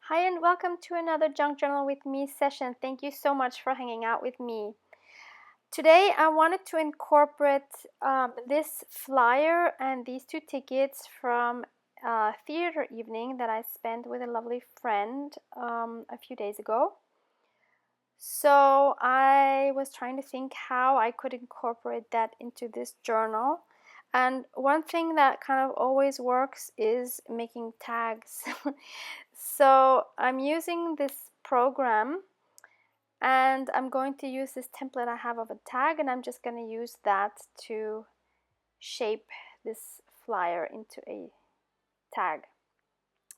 Hi, and welcome to another Junk Journal with Me session. Thank you so much for hanging out with me. Today, I wanted to incorporate this flyer and these two tickets from a theater evening that I spent with a lovely friend a few days ago. So I was trying to think how I could incorporate that into this journal. And one thing that kind of always works is making tags. So I'm using this program and I'm going to use this template I have of a tag, and I'm just going to use that to shape this flyer into a tag.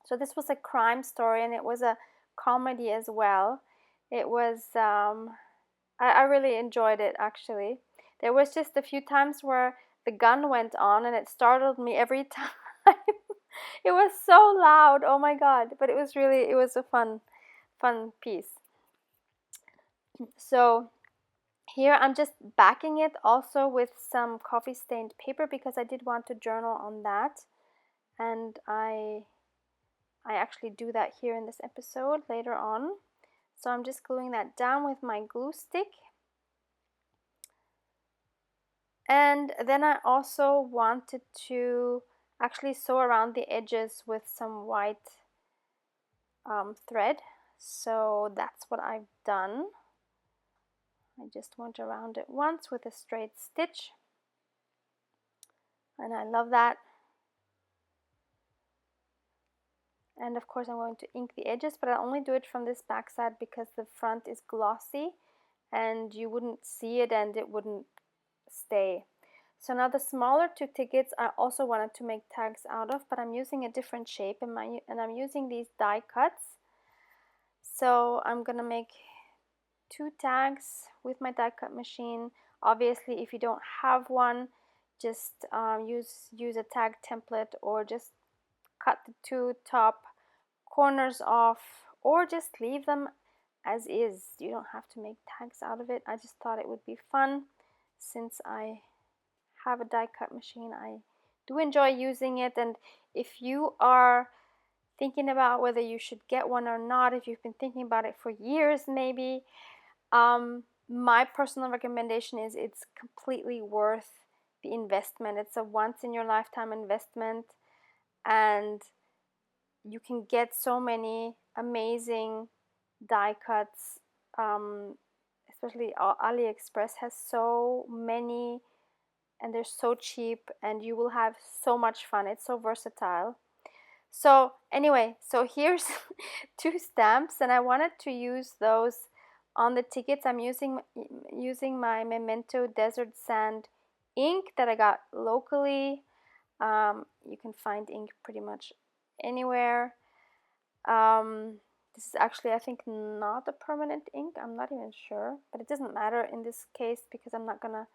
So this was a crime story and it was a comedy as well. It was, I really enjoyed it actually. There was just a few times where the gun went on and it startled me every time. It was so loud, oh my god, but it was a fun piece. So here I'm just backing it also with some coffee stained paper because I did want to journal on that, and I actually do that here in this episode later on. So I'm just gluing that down with my glue stick. And then I also wanted to actually sew around the edges with some white thread. So that's what I've done. I just went around it once with a straight stitch. And I love that. And of course I'm going to ink the edges, but I only do it from this back side because the front is glossy and you wouldn't see it and it wouldn't stay. So now the smaller two tickets I also wanted to make tags out of, but I'm using a different shape and I'm using these die cuts. So I'm gonna make two tags with my die cut machine. Obviously, if you don't have one, just use a tag template or just cut the two top corners off or just leave them as is. You don't have to make tags out of it. I just thought it would be fun since I have a die cut machine. I do enjoy using it, and if you are thinking about whether you should get one or not, if you've been thinking about it for years maybe, my personal recommendation is it's completely worth the investment. It's a once in your lifetime investment, and you can get so many amazing die cuts. Especially AliExpress has so many and they're so cheap, and you will have so much fun. It's so versatile. So anyway, so here's two stamps, and I wanted to use those on the tickets. I'm using my Memento Desert Sand ink that I got locally. You can find ink pretty much anywhere. This is actually, I think, not a permanent ink. I'm not even sure, but it doesn't matter in this case because I'm not gonna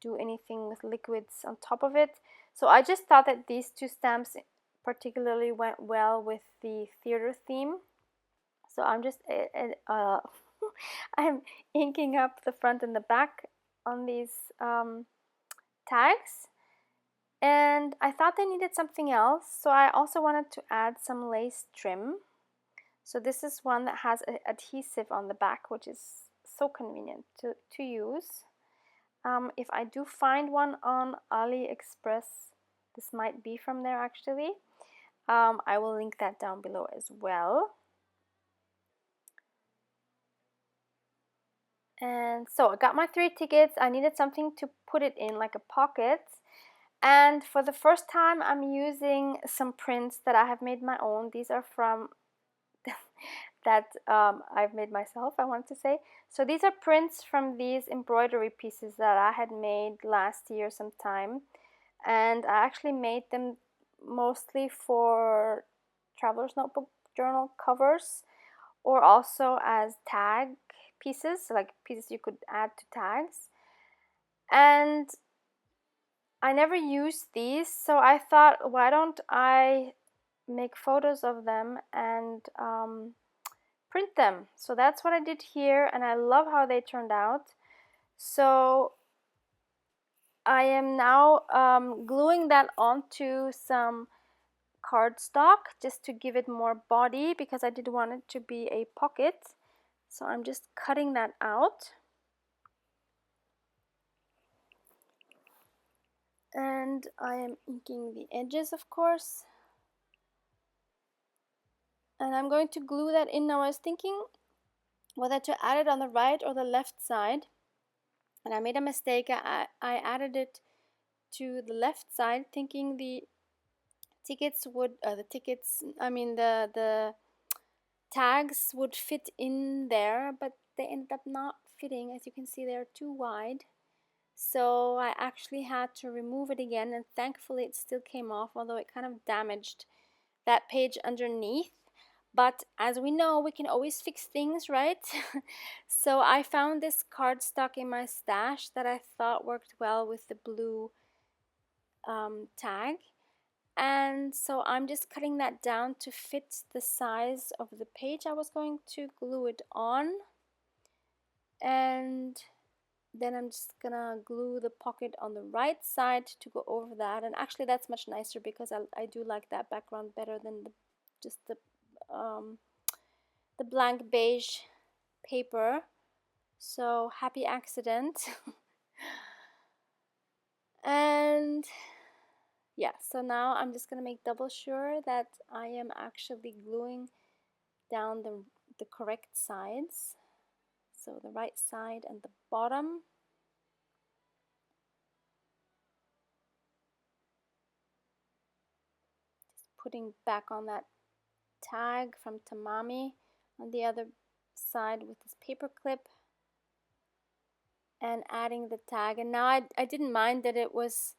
do anything with liquids on top of it. So I just thought that these two stamps particularly went well with the theater theme. So I'm just I'm inking up the front and the back on these tags. And I thought they needed something else, so I also wanted to add some lace trim. So this is one that has adhesive on the back, which is so convenient to use. If I do find one on AliExpress, this might be from there actually. I will link that down below as well. And so I got my 3 tickets. I needed something to put it in, like a pocket. And for the first time, I'm using some prints that I have made my own. These are from that I've made myself, I want to say. So these are prints from these embroidery pieces that I had made last year sometime. And I actually made them mostly for Traveler's Notebook journal covers, or also as tag pieces, like pieces you could add to tags. And I never used these, so I thought, why don't I make photos of them and print them? So that's what I did here, and I love how they turned out. So I am now gluing that onto some cardstock just to give it more body, because I did want it to be a pocket. So I'm just cutting that out. And I am inking the edges, of course. And I'm going to glue that in. Now I was thinking whether to add it on the right or the left side. And I made a mistake. I added it to the left side, thinking the tickets would, the tags would fit in there, but they ended up not fitting. As you can see, they're too wide. So I actually had to remove it again, and thankfully it still came off, although it kind of damaged that page underneath. But as we know, we can always fix things, right? So I found this cardstock in my stash that I thought worked well with the blue tag. And so I'm just cutting that down to fit the size of the page I was going to glue it on. And then I'm just gonna glue the pocket on the right side to go over that. And actually that's much nicer, because I do like that background better than just the blank beige paper. So happy accident. And yeah, so now I'm just gonna make double sure that I am actually gluing down the correct sides. So the right side and the bottom. Just putting back on that tag from Tamami on the other side with this paper clip, and adding the tag. And now I didn't mind that it was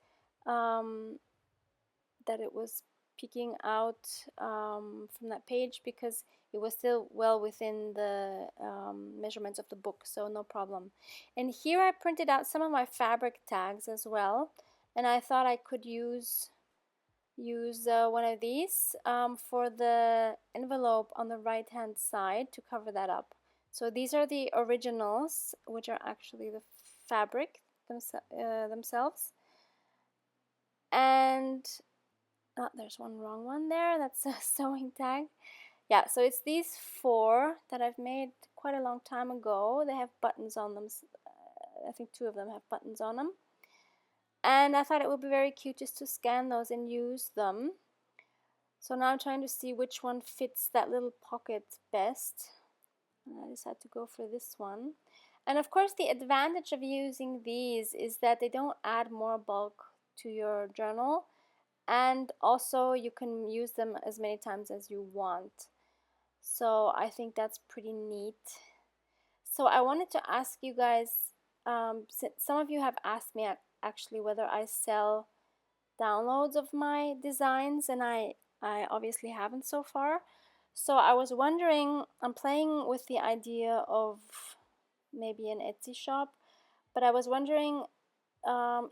peeking out from that page, because it was still well within the measurements of the book, so no problem. And here I printed out some of my fabric tags as well, and I thought I could use one of these for the envelope on the right hand side to cover that up. So these are the originals, which are actually the fabric themselves. And there's one wrong one there, that's a sewing tag. Yeah, so it's these 4 that I've made quite a long time ago. They have buttons on them. I think 2 of them have buttons on them. And I thought it would be very cute just to scan those and use them. So now I'm trying to see which one fits that little pocket best. And I decided to go for this one. And of course the advantage of using these is that they don't add more bulk to your journal. And also you can use them as many times as you want. So I think that's pretty neat. So I wanted to ask you guys, some of you have asked me actually whether I sell downloads of my designs, and I obviously haven't so far. So I was wondering, I'm playing with the idea of maybe an Etsy shop, but I was wondering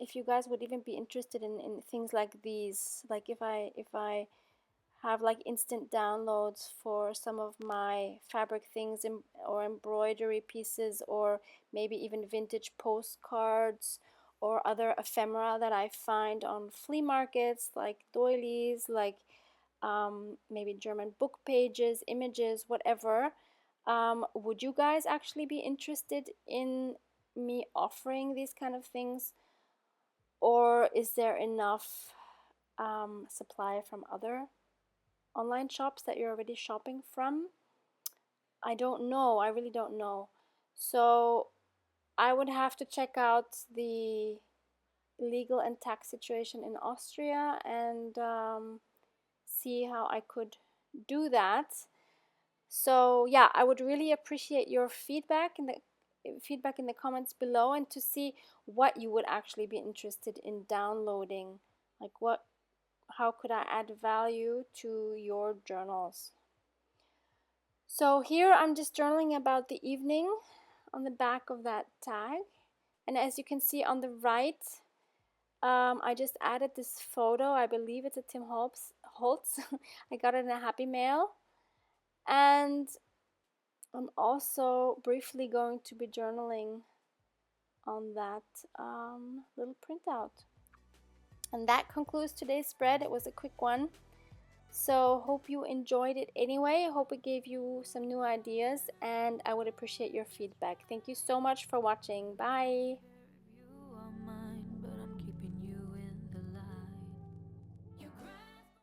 if you guys would even be interested in things like these, like if I have like instant downloads for some of my fabric things or embroidery pieces, or maybe even vintage postcards or other ephemera that I find on flea markets, like doilies, like maybe German book pages, images, whatever. Would you guys actually be interested in me offering these kind of things, or is there enough supply from other online shops that you're already shopping from? I don't know. I really don't know. So I would have to check out the legal and tax situation in Austria and see how I could do that. So yeah, I would really appreciate your feedback in the comments below, and to see what you would actually be interested in downloading. Like how could I add value to your journals? So here I'm just journaling about the evening on the back of that tag. And as you can see on the right, I just added this photo. I believe it's a Tim Holtz. I got it in a Happy Mail. And I'm also briefly going to be journaling on that little printout. And that concludes today's spread. It was a quick one. So hope you enjoyed it anyway. I hope it gave you some new ideas, and I would appreciate your feedback. Thank you so much for watching. Bye.